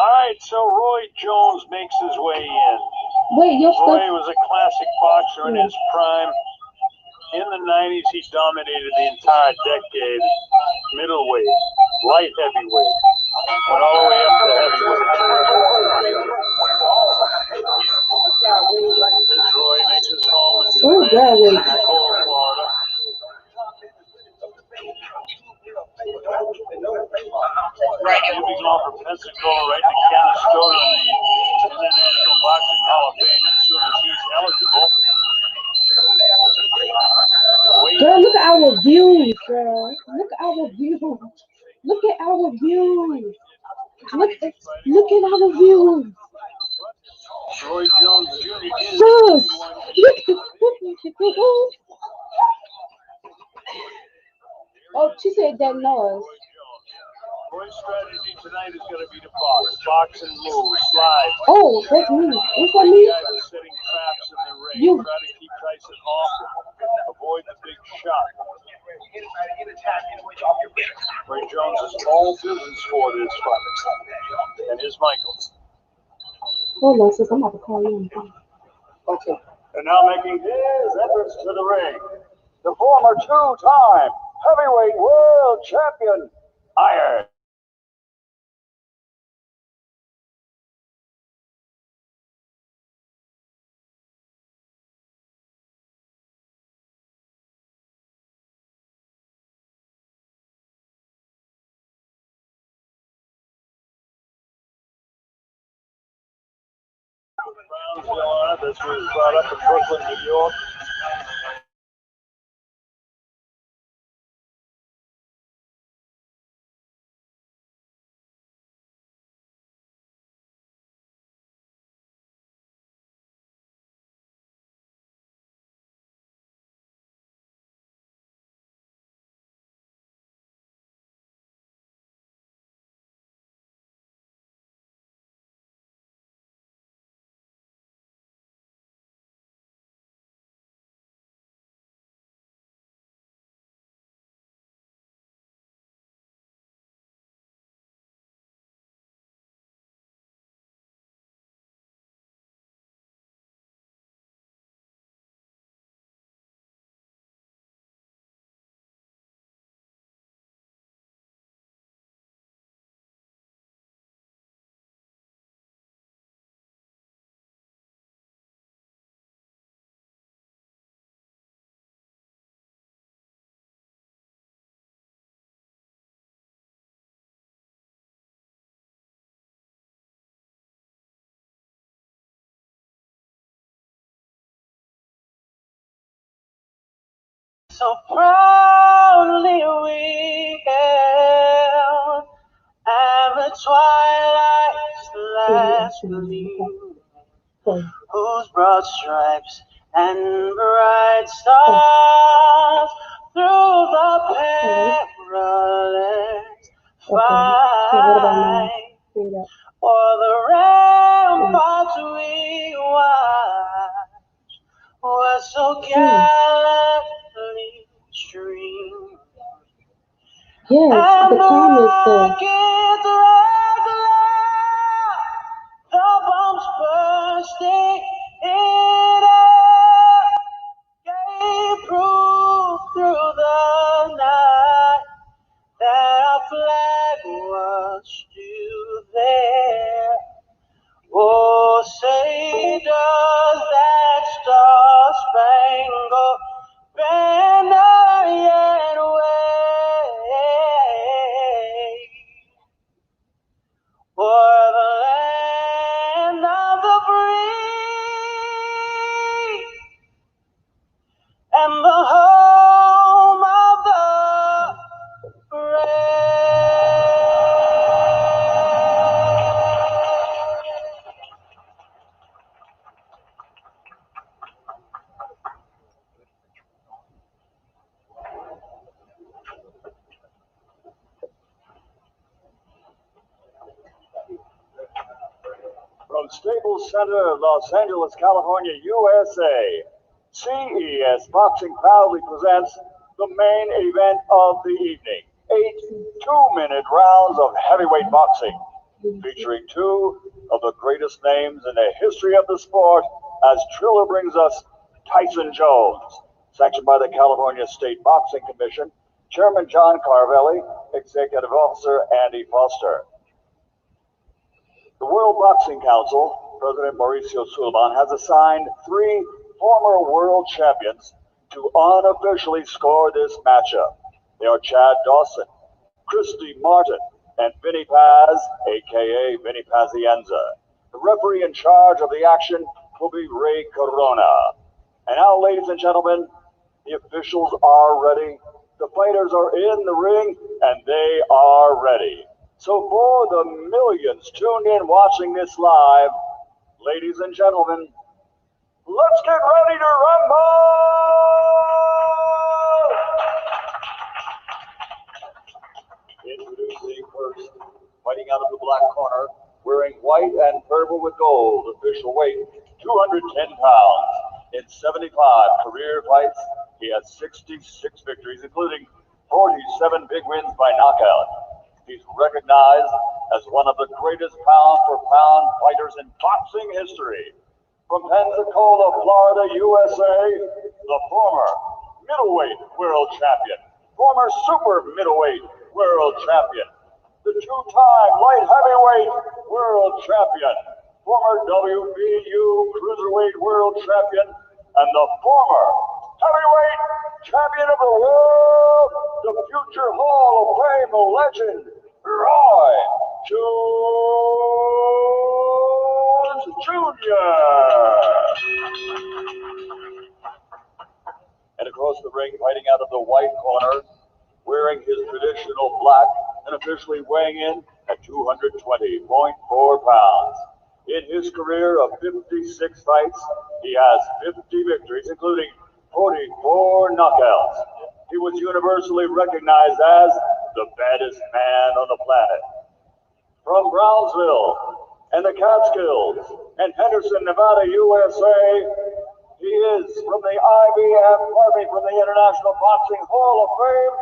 right, so Roy Jones makes his way in. Wait, your Roy stuff. was a classic boxer in his prime. In the 90s, he dominated the entire decade. Middleweight, light heavyweight, went all the way up to heavyweight. As Roy makes his home in Pensacola, Florida. Moving on from Pensacola right to Canastota in the International Boxing Hall of Fame as soon as he's eligible. Girl, look at our views, girl. Look at our views. Look at our views. Look at our views. Roy Jones Jr. is Sus. Oh, she said that noise. Roy's strategy tonight is going to be to box and move, slide. Oh, that's me. What's that mean? Setting traps in the ring. You. Try to keep Tyson off. Avoid the big shot. Roy Jones is all business for this fight. And here's Michael. Hold on, sis. I'm about to call you. Okay. And now making his entrance to the ring, the former two-time heavyweight world champion, Iron. This was brought up in Brooklyn, New York. So proudly we hail, and the twilight's last gleam, whose broad stripes and bright stars through the perilous fight, o'er the ramparts we watch, were so gallantly streamed. Yes, the comments said. The bombs bursting in air gave proof through the night that our flag was still there. Oh, say does that star-spangled banner yet wave for the land of the free and the home of the brave. From Staples Center, Los Angeles, California, USA, CES Boxing proudly presents the main event of the evening. 8 two-minute rounds of heavyweight boxing. featuring two of the greatest names in the history of the sport, as Triller brings us Tyson Jones, sanctioned by the California State Boxing Commission, Chairman John Carvelli, Executive Officer Andy Foster. The World Boxing Council, President Mauricio Sulaiman, has assigned 3 former world champions to unofficially score this matchup. They are Chad Dawson, Christy Martin, and Vinny Paz, aka Vinny Pazienza. The referee in charge of the action will be Ray Corona. And now, ladies and gentlemen, the officials are ready. The fighters are in the ring, and they are ready. So for the millions tuned in watching this live, ladies and gentlemen, let's get ready to rumble! Introducing first, fighting out of the black corner, wearing white and purple with gold, official weight 210 pounds. In 75 career fights, he has 66 victories, including 47 big wins by knockout. He's recognized as one of the greatest pound-for-pound fighters in boxing history. From Pensacola, Florida, USA, the former middleweight world champion, former super middleweight world champion, the two-time light heavyweight world champion, former WBU cruiserweight world champion, and the former heavyweight champion of the world, the future Hall of Fame legend, Roy Jones Jr. And across the ring, fighting out of the white corner, wearing his traditional black and officially weighing in at 220.4 pounds. In his career of 56 fights, he has 50 victories, including 44 knockouts. He was universally recognized as the baddest man on the planet. From Brownsville and the Catskills and Henderson, Nevada, USA, he is from the from the International Boxing Hall of Fame,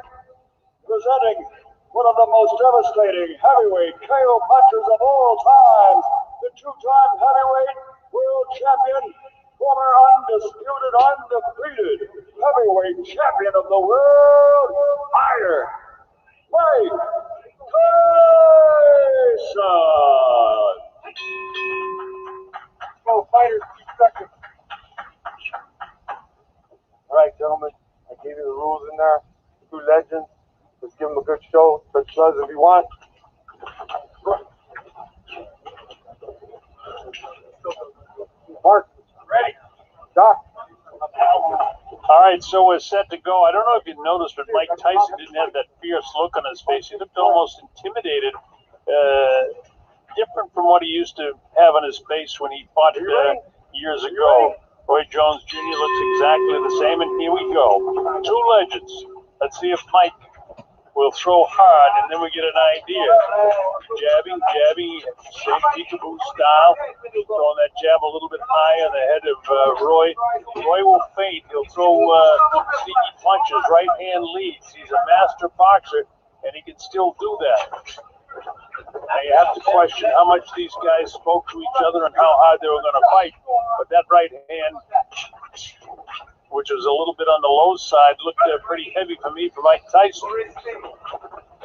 presenting one of the most devastating heavyweight KO punchers of all time, the two-time heavyweight world champion, former undisputed, undefeated heavyweight champion of the world, Iron Mike Tyson. Go fighters, keep second. All right, gentlemen, I gave you the rules in there. 2 legends. Let's give them a good show. Touch gloves if you want. Mark, Ready. Doc. All right, so we're set to go. I don't know if you noticed, but Mike Tyson didn't have that fierce look on his face. He looked almost intimidated, different from what he used to have on his face when he fought years ago. Roy Jones Jr. looks exactly the same, and here we go. 2 legends. Let's see if Mike will throw hard, and then we get an idea. Jabbing, same peekaboo style. Throwing that jab a little bit high on the head of Roy. Roy will feint. He'll throw sneaky punches. Right hand leads. He's a master boxer, and he can still do that. Now you have to question how much these guys spoke to each other and how hard they were going to fight. But that right hand, which was a little bit on the low side, looked pretty heavy for me for Mike Tyson.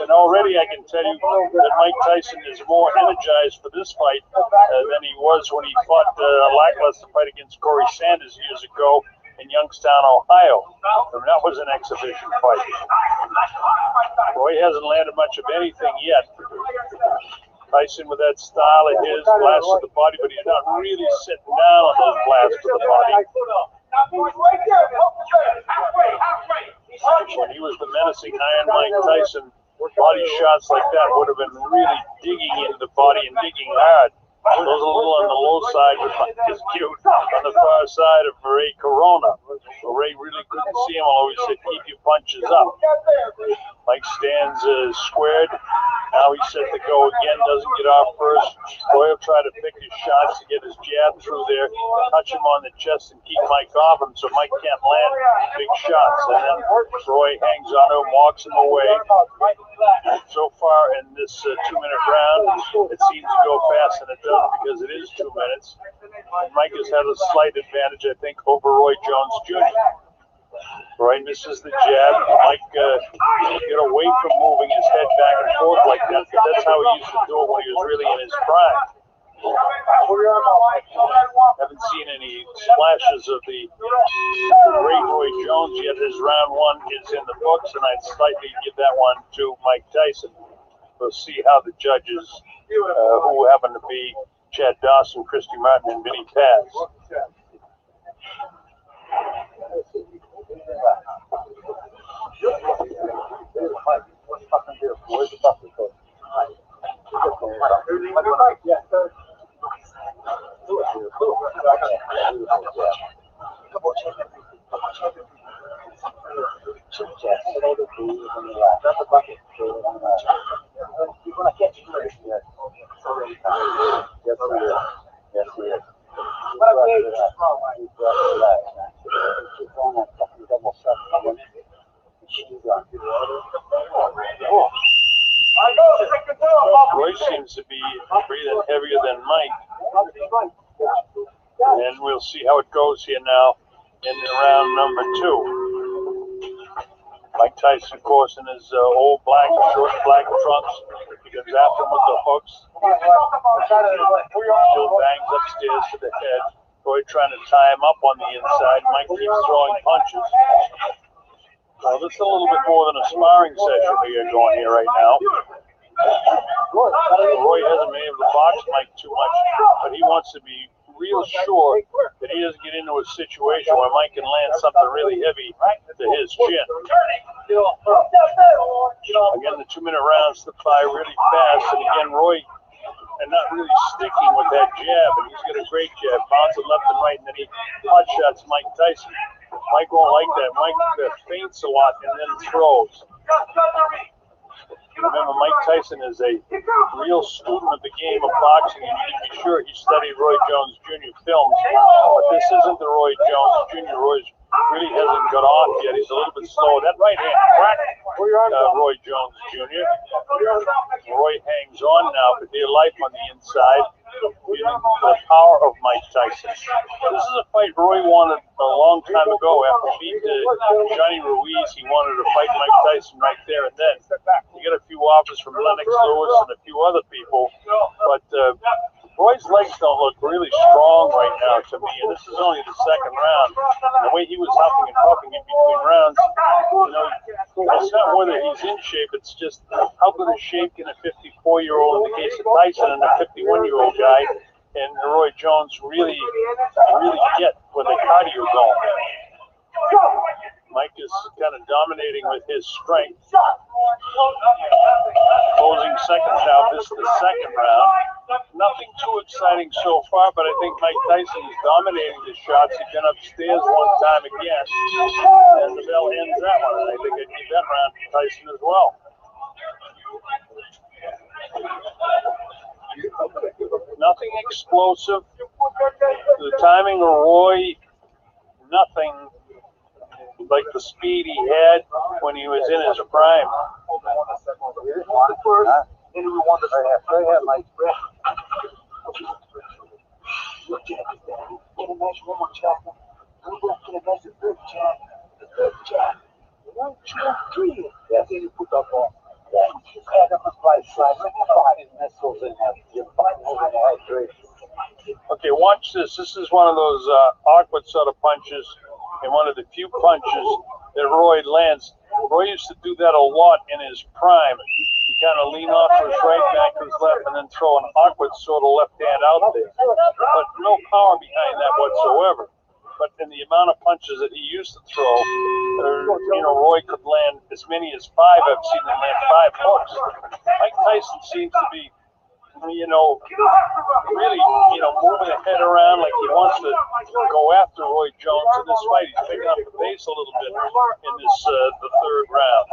And already I can tell you that Mike Tyson is more energized for this fight than he was when he fought a lackluster fight against Corey Sanders years ago in Youngstown, Ohio. And that was an exhibition fight. Roy hasn't landed much of anything yet. Tyson with that style of his, blasts to the body, but he's not really sitting down on those blasts to the body. When he was the menacing Iron Mike Tyson, body shots like that would have been really digging into the body and digging hard. Those a little on the low side, but Mike is cute on the far side of Ray Corona. Ray really couldn't see him, although he said, keep your punches up. Mike stands squared. Now he's set to go again, does doesn't get off first, Roy will try to pick his shots to get his jab through there, touch him on the chest and keep Mike off him so Mike can't land big shots. And then Roy hangs on to him, walks him away. So far in this 2-minute round, it seems to go fast, and it does because it is 2 minutes. And Mike has had a slight advantage, I think, over Roy Jones Jr. Roy misses the jab. Mike get away from moving his head back and forth like that, but that's how he used to do it when he was really in his prime. Haven't seen any splashes of the great Roy Jones yet. His round one is in the books, and I'd slightly give that one to Mike Tyson. We'll see how the judges, who happen to be Chad Dawson, Christy Martin, and Vinny Paz. Roy seems to be breathing heavier than Mike. And we'll see how it goes here now in round number 2. Mike Tyson, of course, in his old short black trunks. He goes after him with the hooks. Still bangs upstairs to the head. Roy trying to tie him up on the inside. Mike keeps throwing punches. Well, this is a little bit more than a sparring session we are going here right now. Roy hasn't been able to box Mike too much, but he wants to be real sure that he doesn't get into a situation where Mike can land something really heavy to his chin. Again, the 2-minute rounds slip by really fast, and again, Roy not really sticking with that jab, and he's got a great jab, bouncing left and right, and then he hot shots Mike Tyson. Mike won't like that. Mike feints a lot and then throws. Remember, Mike Tyson is a real student of the game of boxing, and you can be sure he studied Roy Jones Jr. films. But this isn't the Roy Jones Jr. Roy really hasn't got off yet. He's a little bit slow. That right hand cracked Roy Jones Jr. Roy hangs on now for dear life on the inside, feeling the power of Mike Tyson. This is a fight Roy wanted a long time ago. After beating Johnny Ruiz, he wanted to fight Mike Tyson right there and then. He got a few offers from Lennox Lewis and a few other people, but Roy's legs don't look really strong right now to me, and this is only the second round. The way he was huffing and puffing in between rounds, it's not whether he's in shape, it's just how good a shape can a 54-year-old, in the case of Tyson, and a 51-year-old guy, and Roy Jones really get with the cardio going. Mike is kind of dominating with his strength. Closing seconds now. This is the second round. Nothing too exciting so far, but I think Mike Tyson is dominating the shots. He's been upstairs one time again, and the bell ends that one. And I think I'd give that round to Tyson as well. Nothing explosive. The timing of Roy, nothing like the speed he had when he was in his prime. Okay, watch this. This is one of those awkward sort of punches, and one of the few punches that Roy lands. Roy used to do that a lot in his prime. He kind of lean off to his right, back to his left, and then throw an awkward sort of left hand out there. But no power behind that whatsoever. But in the amount of punches that he used to throw, Roy could land as many as 5. I've seen him land 5 hooks. Mike Tyson seems to be you know, really, you know, moving the head around like he wants to go after Roy Jones in this fight. He's picking up the pace a little bit in this the third round.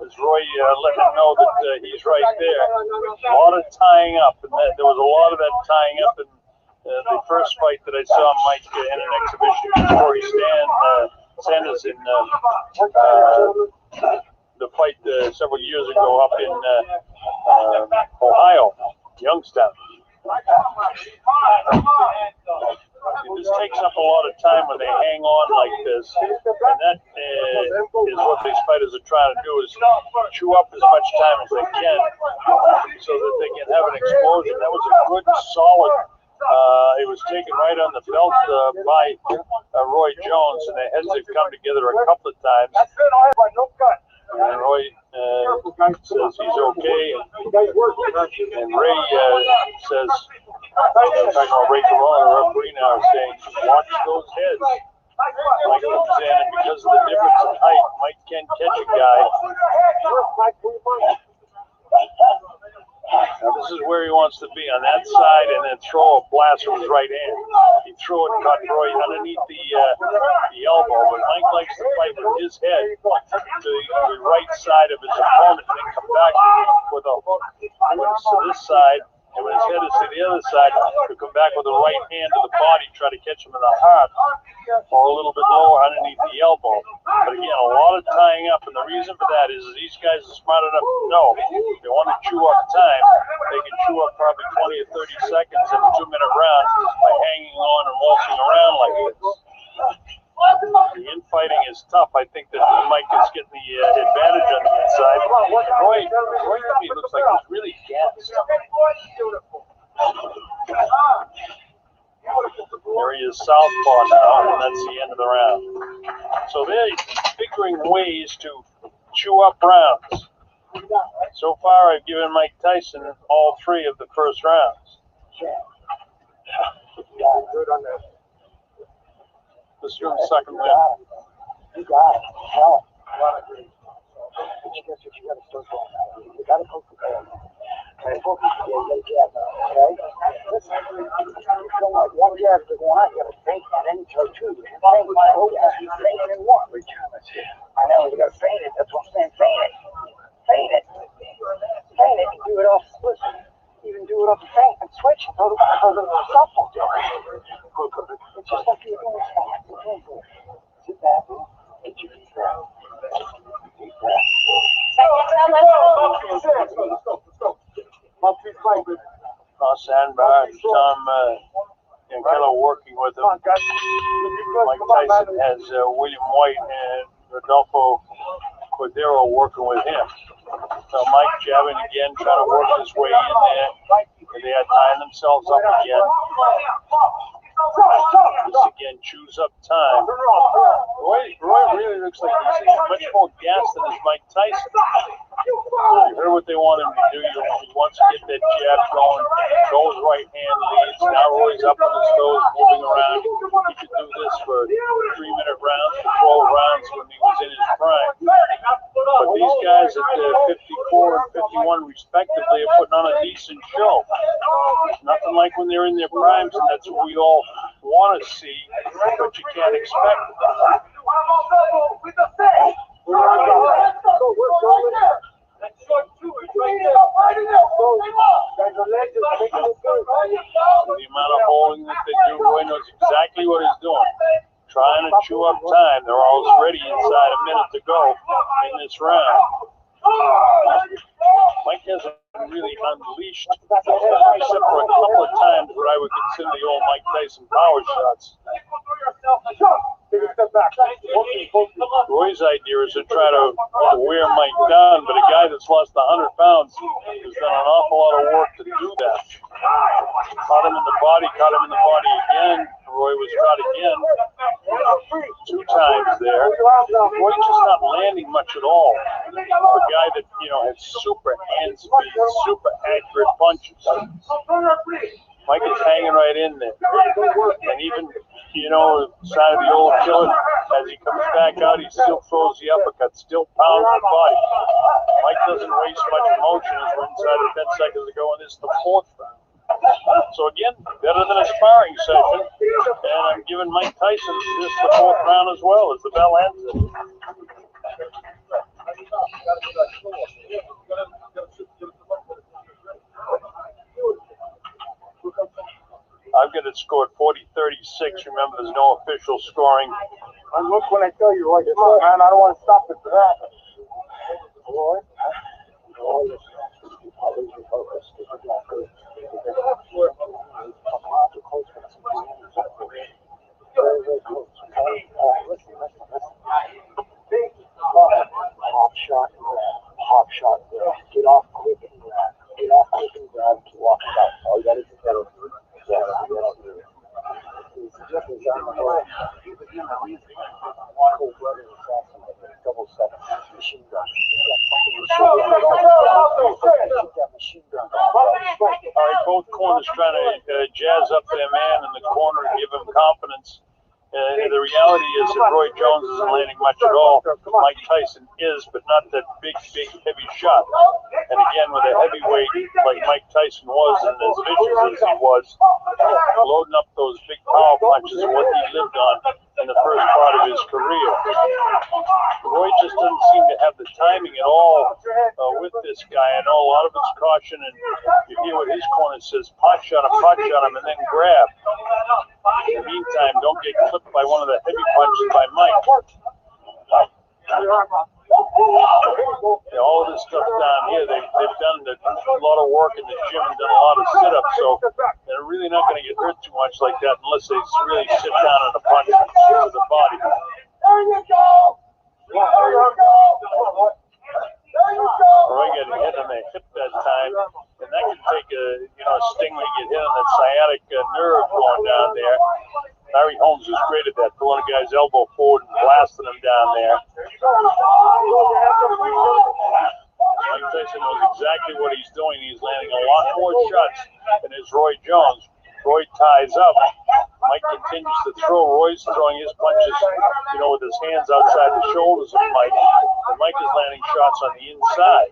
As Roy let him know that he's right there. A lot of tying up, and there was a lot of that tying up in the first fight that I saw Mike in an exhibition against Corey Sanders in the fight several years ago up in Ohio, Youngstown. This takes up a lot of time when they hang on like this, and that is what these fighters are trying to do, is chew up as much time as they can so that they can have an explosion. That was a good, solid, it was taken right on the belt by Roy Jones, and their heads have come together a couple of times. And Roy says he's okay, and Ray says, talking about Ray Corona, the referee now, saying, watch those heads. Mike comes in, and because of the difference in height, Mike can catch a guy. Now this is where he wants to be, on that side, and then throw a blast from his right hand. He threw it and caught Roy underneath the elbow, but Mike likes to fight with his head to the right side of his opponent, and then come back with a hook to this side, and when his head is to the other side, he'll come back with a right hand to the body, try to catch him in the heart, or a little bit lower underneath the elbow. But again, a lot of tying up, and the reason for that is these guys are smart enough to know if they want to chew up time, they can chew up probably 20 or 30 seconds in a 2-minute round by hanging on and waltzing around like this. The infighting is tough. I think that Mike is getting the advantage on the inside. Roy to me looks like he's really gassed. There he is, southpaw now, and that's the end of the round. So they're figuring ways to chew up rounds. So far, I've given Mike Tyson all 3 of the first rounds. This is the second win. You got it. Hell. But you guess what you got to start doing. You got to focus on it. And focus on it. Okay? Listen, you don't like one jab to go on, you got to feint and then throw 2. You feint my whole jab, you feint in 1. I know, you got to feint it. That's what I'm saying. Feint it. Feint it. Feint it and do it off. Listen. Even do it off the feint and switch and throw the softball. It's just like you're doing fast. Sit back. Get your feet down. Deep breath. Sandbar, Tom and Keller working with him. Mike Tyson has William White and Rodolfo Cordero working with him. So Mike jabbing again, trying to work his way in there. And they are tying themselves up again. This again chews up time. Roy really looks like he's much more gassed than his Mike Tyson. You heard what they want him to do. He wants to get that jab going. Goes right hand leads. Now Roy's up on his toes, moving around. He could do this for 3-minute rounds, for 12 rounds when he was in his prime. But these guys at 54 and 51 respectively are putting on a decent show. Nothing like when they're in their primes, and that's what we all want to see, but you can't expect it. The amount of holding that they do, Roy knows exactly what he's doing. Trying to chew up time. They're already inside a minute to go in this round. Mike hasn't really unleashed, except for a couple of times, what I would consider the old Mike Tyson power shots. Roy's idea is to try to wear Mike down, but a guy that's lost 100 pounds has done an awful lot of work to do that. Caught him in the body again. Roy was caught again 2 times there. Roy's just not landing much at all. A guy that, has super hand speed, super accurate punches. Mike is hanging right in there. And even you know, side of the old killer. As he comes back out, he still throws the uppercut, still pounds the body. Mike doesn't waste much motion as we're inside of 10 seconds to go, and this is the fourth round. So again, better than a sparring session, and I'm giving Mike Tyson this the fourth round as well as the bell ends it. I've got it scored 40-36. Remember, there's no official scoring. And look when I tell you, like, come on, man, I don't want to stop it for that. Roy? Hop shot, get off quick and grab. Get off quick and grab, keep walking back. All you gotta do is machine gun. All right, both corners trying to jazz up their man in the corner and give him confidence. The reality is that Roy Jones isn't landing much at all. Mike Tyson is, but not that big, heavy shot. And again, with a heavyweight like Mike Tyson was, and as vicious as he was, loading up those big power punches is what he lived on in the first part of his career. Roy just doesn't seem to have the timing at all with this guy. I know a lot of it's caution, and you hear what his corner says, pot shot him, and then grab. In the meantime, don't get clipped by one of the heavy punches by Mike. All of this stuff down here, they've done a lot of work in the gym and done a lot of sit-ups, so they're really not going to get hurt too much like that unless they really sit down on a punch to the body. There you go! There you go! Roy got hit on the hip that time, and that can take a sting when you get hit on that sciatic nerve going down there. Larry Holmes was great at that, pulling a guy's elbow forward and blasting him down there. Mike Tyson knows exactly what he's doing. He's landing a lot more shots than his Roy Jones. Roy ties up. Mike continues to throw. Roy's throwing his punches, with his hands outside the shoulders of Mike. And Mike is landing shots on the inside.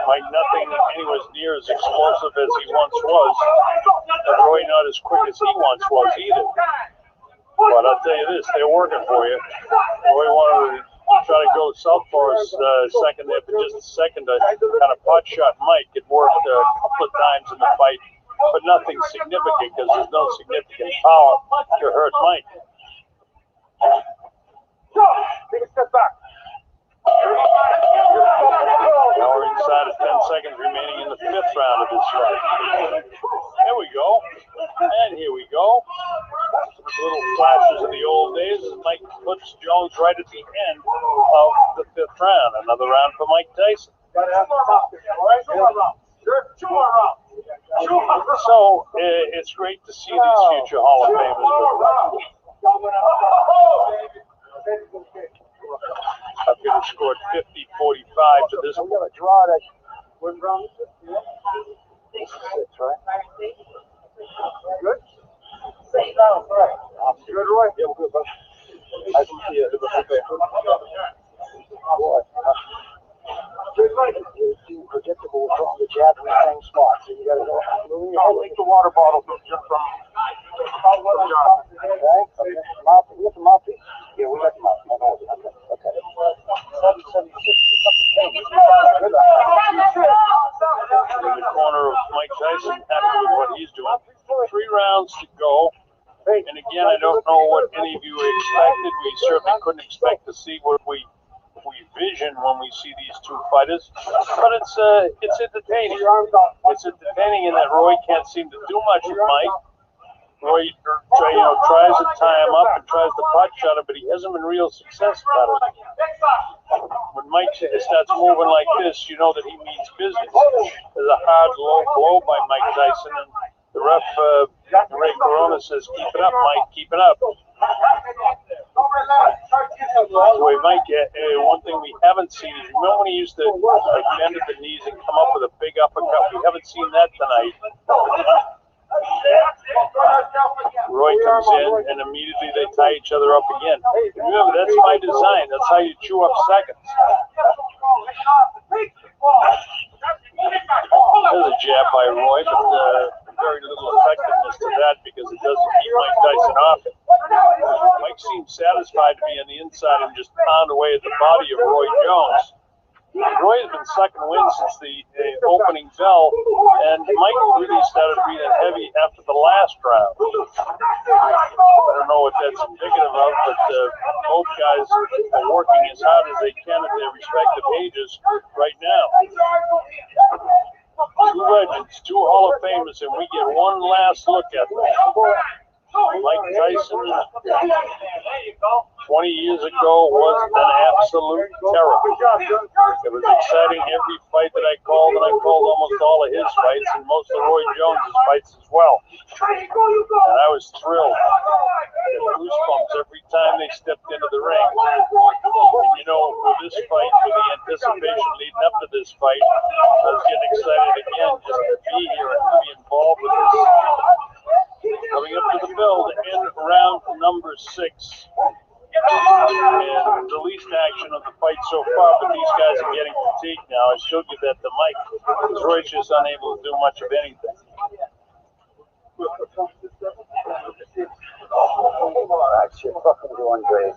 Mike, nothing anywhere near as explosive as he once was. And Roy not as quick as he once was either. But I'll tell you this, they're working for you. Roy wanted to try to go southpaw second there for just a second to kind of pot shot Mike. It worked a couple of times in the fight, but nothing significant because there's no significant power to hurt Mike. Take a step back. Now we're inside of 10 seconds remaining in the fifth round of this fight. There we go. And here we go. Little flashes of the old days as Mike puts Jones right at the end of the fifth round. Another round for Mike Tyson. So it's great to see these future Hall of Famers. I've got it scored 50-45 to this one. I'm going to draw that. What round is it? This is 6, right? Good? 6 rounds, right. You good, Roy? Yeah, we're good, bud. I can see it. Boy. You're predictable from the jab in the same spot, so you got to go. Take the water bottle from Jonathan. Okay. Mouthpiece. You got the mouthpiece? Yeah, we got the mouthpiece. Okay. In the corner of Mike Tyson, happy with what he's doing. 3 rounds to go. And again, I don't know what any of you expected. We certainly couldn't expect to see what we vision when we see these two fighters. But it's entertaining. It's entertaining in that Roy can't seem to do much with Mike. Roy tries to tie him up and tries to pot shot him, but he hasn't been real successful at it. When Mike starts moving like this, you know that he means business. There's a hard, low blow by Mike Tyson, and the ref, Ray Corona, says, "Keep it up, Mike, keep it up." Anyway, Mike, one thing we haven't seen is, remember when he used to bend at the knees and come up with a big uppercut? We haven't seen that tonight. Roy comes in, and immediately they tie each other up again. And remember, that's by design. That's how you chew up seconds. There's a jab by Roy, but very little effectiveness to that because it doesn't keep Mike Tyson off it. Mike seems satisfied to be on the inside and just pound away at the body of Roy Jones. Roy has been sucking wind since the opening bell, and Mike really started breathing heavy after the last round. I don't know what that's indicative of, but both guys are working as hard as they can at their respective ages right now. Two legends, two Hall of Famers, and we get one last look at them. Mike Tyson, 20 years ago, was an absolute terror. It was exciting every fight that I called, and I called almost all of his fights and most of Roy Jones' fights as well. And I was thrilled. I had goosebumps every time they stepped into the ring. And you know, for this fight, for the anticipation leading up to this fight, I was getting excited again just to be here and to be involved with this. Coming up to the bell to end round number 6. And the least action of the fight so far, but these guys are getting fatigued now. I still give that to Mike, because Roy's just unable to do much of anything. You're fucking doing great.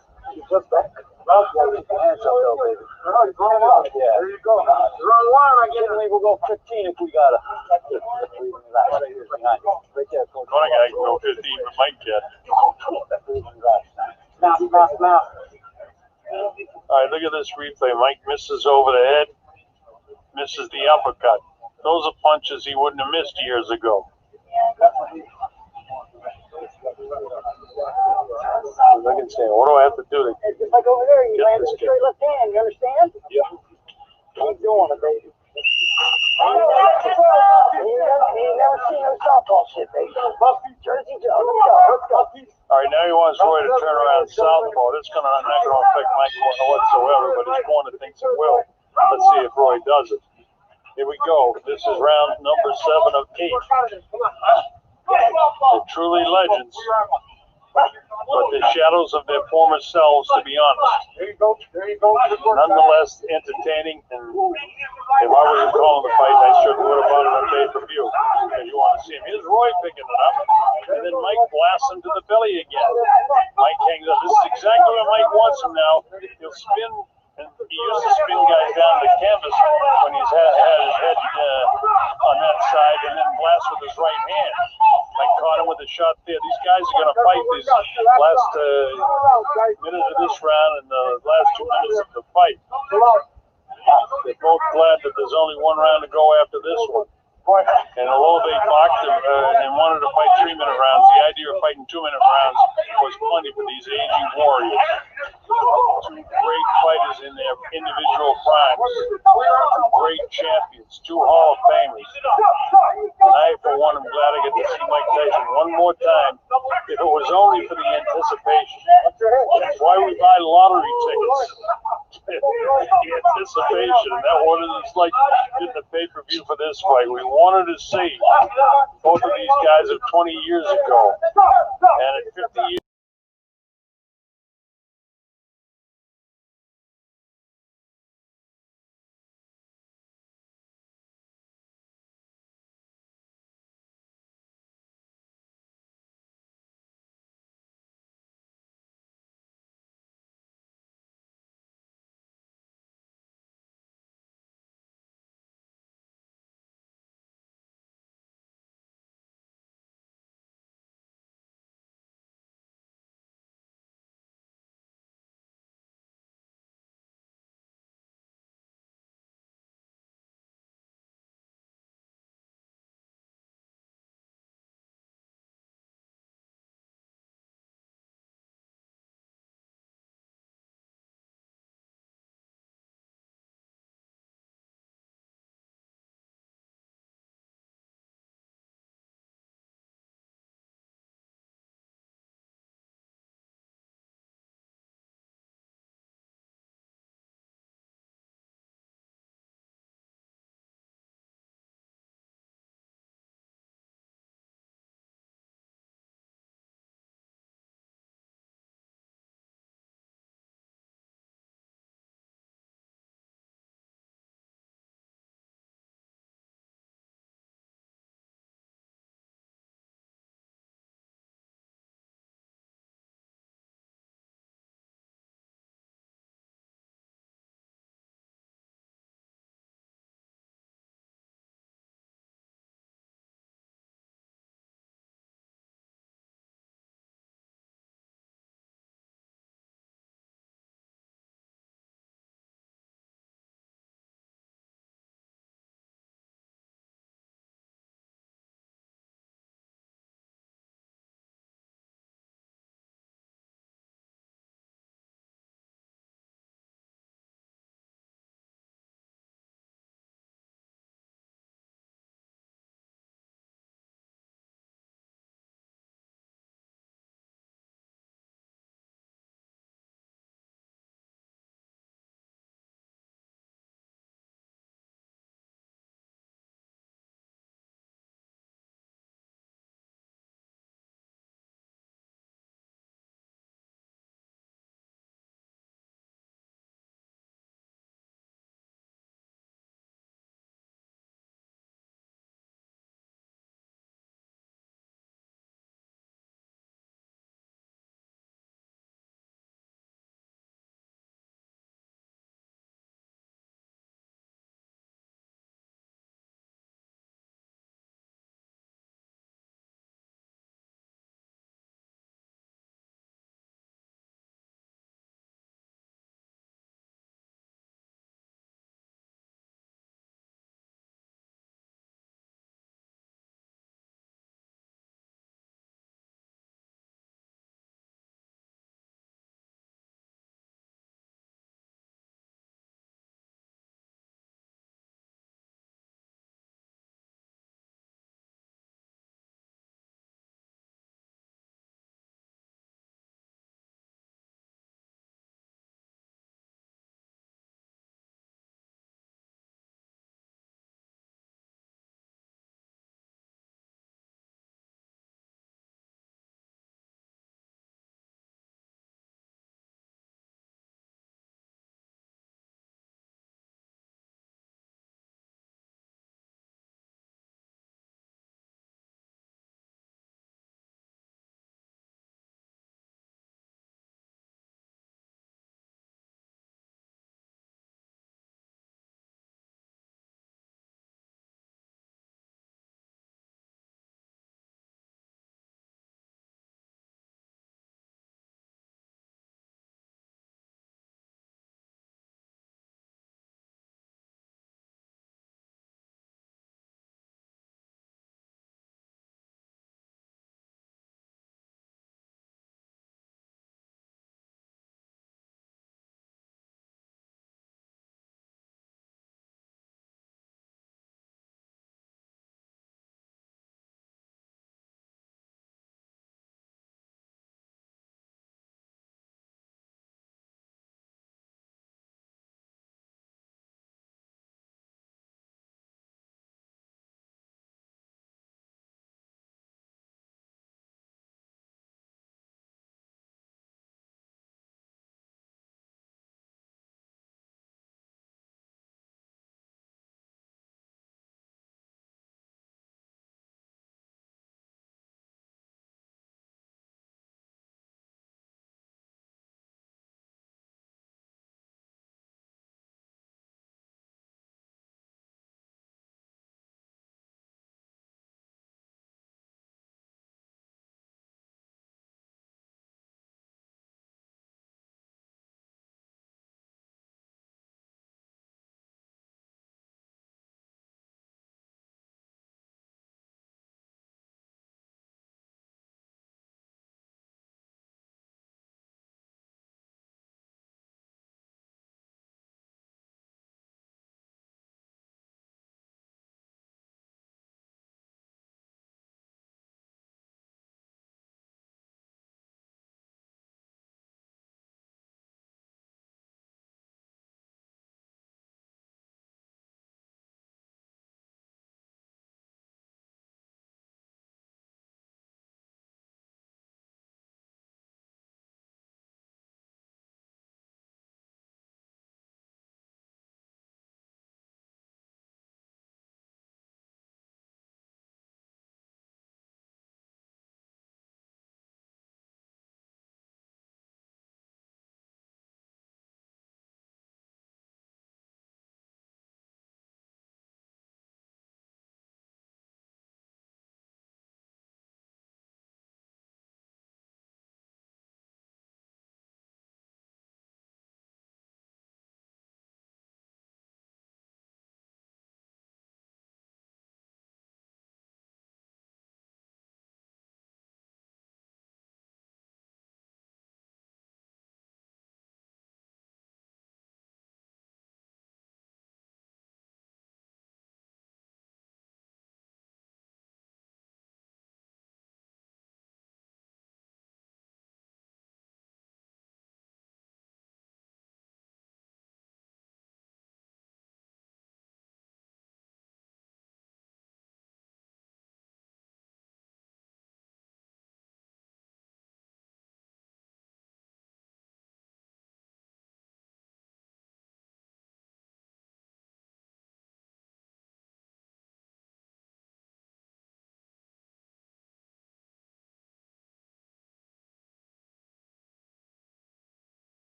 Just back. Hands up, though, baby. Yeah. There you go. Round 1, I get it. We'll go 15 if we got it. Right there, coach. One guy can go 15, but Mike can. Now. All right, look at this replay. Mike misses over the head, misses the uppercut. Those are punches he wouldn't have missed years ago. Look and say, what do I have to do to It's just like over there, you get land this with kid? straight left hand, you understand? Yeah. Keep doing it, baby. He never seen no softball shit, baby. Jersey Joe, let's go. All right, now he wants Roy to turn around southpaw. That's not going to affect Mike whatsoever, but his corner thinks it will. Let's see if Roy does it. Here we go. This is round number 7 of 8. They're truly legends, but the shadows of their former selves, to be honest. There you go. Nonetheless, entertaining, and if I wasn't calling the fight, I sure would have bought it on pay-per-view, because you want to see him. Here's Roy picking it up, and then Mike blasts him to the belly again. Mike hangs up. This is exactly what Mike wants him now. He'll spin, and he used to spin guys down the canvas when he's had his head on that side, and then blast with his right hand. Mike caught him with a shot there. These guys are going to fight these last minutes of this round and the last 2 minutes of the fight. They're both glad that there's only one round to go after this one. And although they boxed and wanted to fight 3-minute rounds, the idea of fighting 2-minute rounds was plenty for these aging warriors. Two great fighters in their individual primes. Great champions. 2 Hall of Famers. And I, for one, am glad I get to see Mike Tyson one more time, if it was only for the anticipation. That's why we buy lottery tickets. The anticipation, and that what it's like getting the pay-per-view for this fight. We wanted to see both of these guys of 20 years ago, and at 50 years